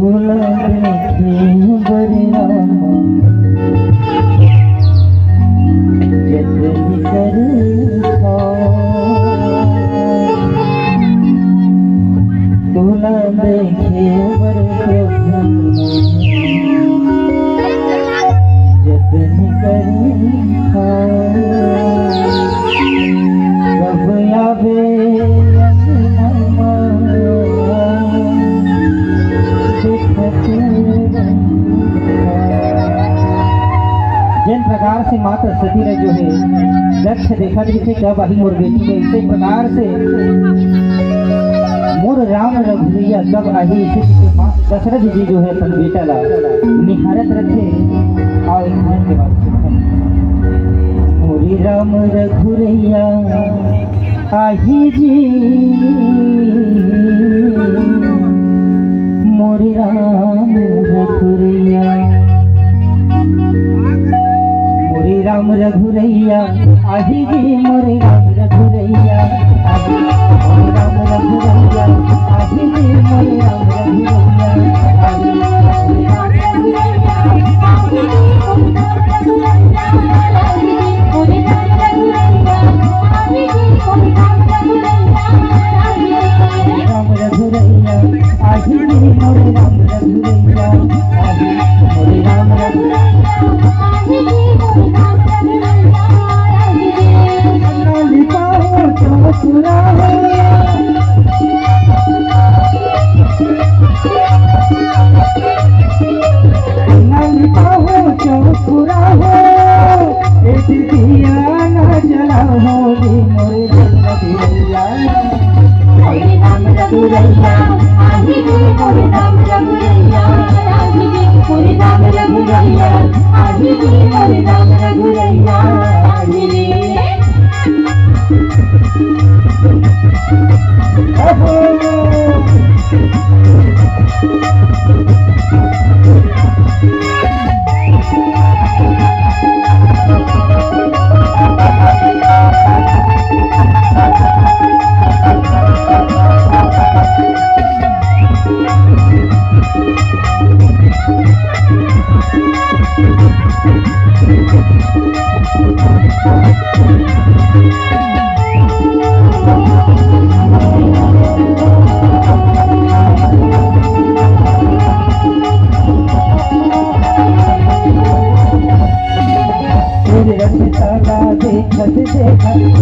तुला देखी बरिया जतन करी तुला देखी बरिया जतन करी कब आवे जिन प्रकार से माता सती ने जो है दक्ष देखा जिसे कब आई मोर बेटी में, इसी प्रकार से मोर राम रघुवैया कब आई इसे माँ दशरथ जी जो है अपन बेटा ला निहारत रखे। और के बाद मोरी राम रघुवैया आई जी मोरी राम रघुवैया मोरी राम रघुवैया आही जी मोरी राम रघुवैया मोरी राम रघुवैया आही जी मोरी राम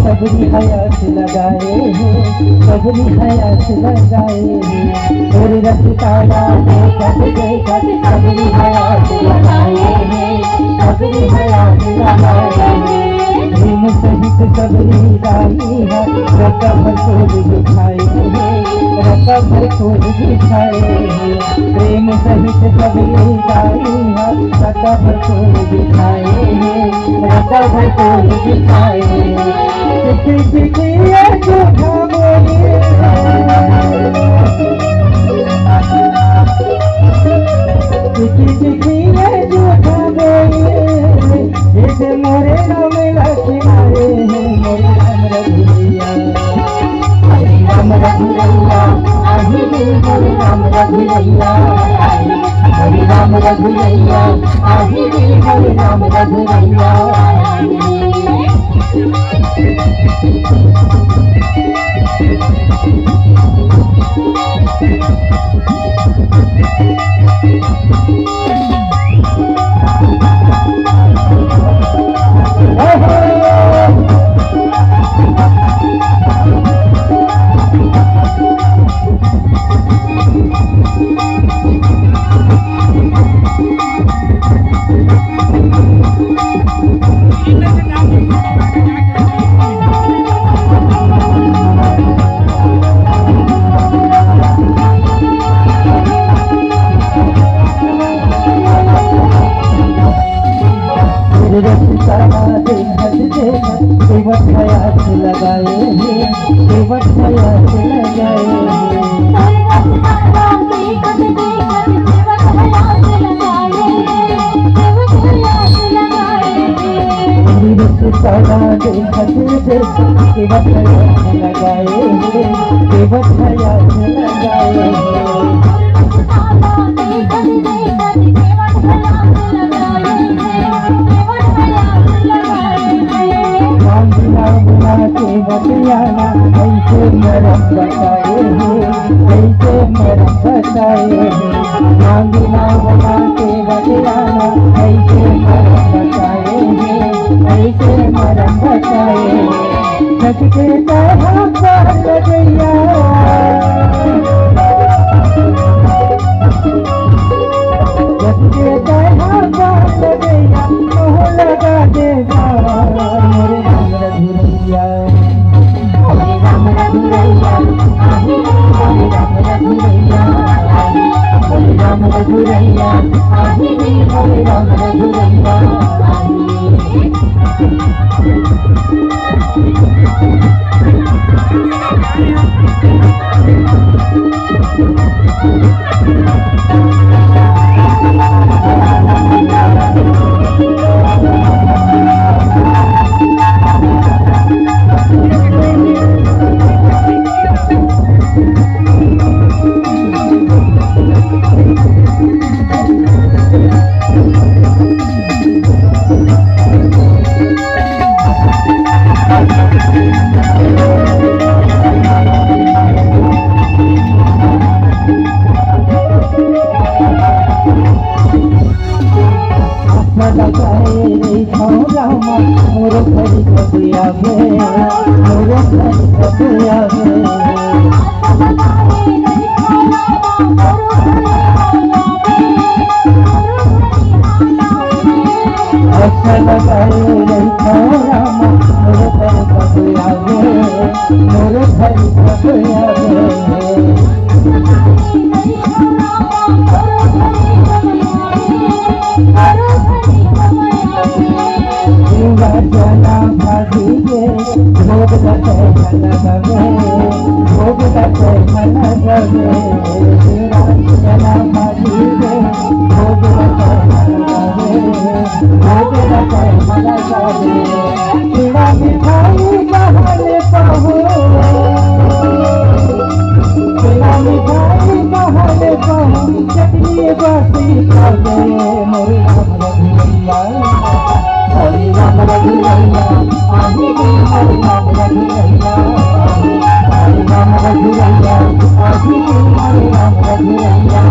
सबरी हयात लगाए सबरी हयात लगाए और रखताड़ा देखत देखत सबरी हयात लगाए सबरी हयात लगाए प्रेम सहित सबरी गाई है रका भर खोल दिखाए रका भर खोल दिखाए प्रेम सहित सबरी गाई है रका भर खोल दिखाए रका भर खोल दिखाए मोरे राम लक्ष्मण मोरे राम रघुवैया राम रघुवैया आही मोरे राम रघुवैया मोरे राम रघुवैया आही मोरे राम रघुवैया। लगाए बचाए मांगी ना बना के बचाना ऐसे मरम बचाए ऐसे मरम बचाए सच के तरह कर गया मोर घर कबिया मोर घर कबिया अच्छा लगाए रही राम मोर घर कबिया मोर घर कबिया जना भागी गे भोग दते मन गवे भोग दते मन गवे जना भागी गे भोग दते मन गवे भोग दते मन गवे बिना मिठाई बहाने कहो बिना मिठाई बहाने कहो चटनी बासी खावे मोरे राम रघुवैया हरे राम रघुवैया आगे हरे राम रघुवैया हरे राम रघुवैया आगे हरे राम रघुवैया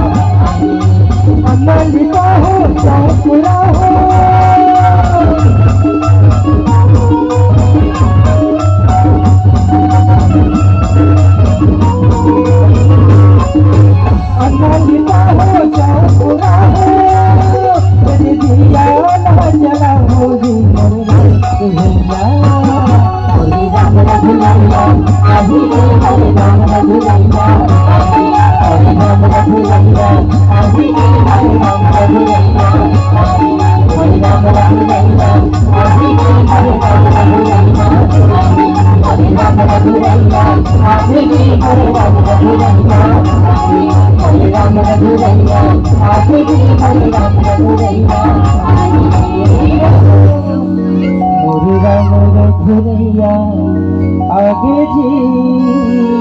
अमलिका हो पूरा हो अमलिका हो पूरा हो दिया ना जला हो राम रघुवैया आदि हरे राम रघुवैया हरे राम रघुवैया आदि हरे राम रघुवैया हरे राम रघुवैया आदि हरे राम रघुवैया हरे राम रघुवैया आदि हरे राम रघुवैया हरे राम रघुवैया आदि हरे राम रघुवैया मोरे राम रघुवैया आगे जी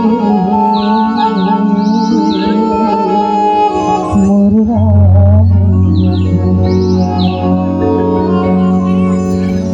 मोरे राम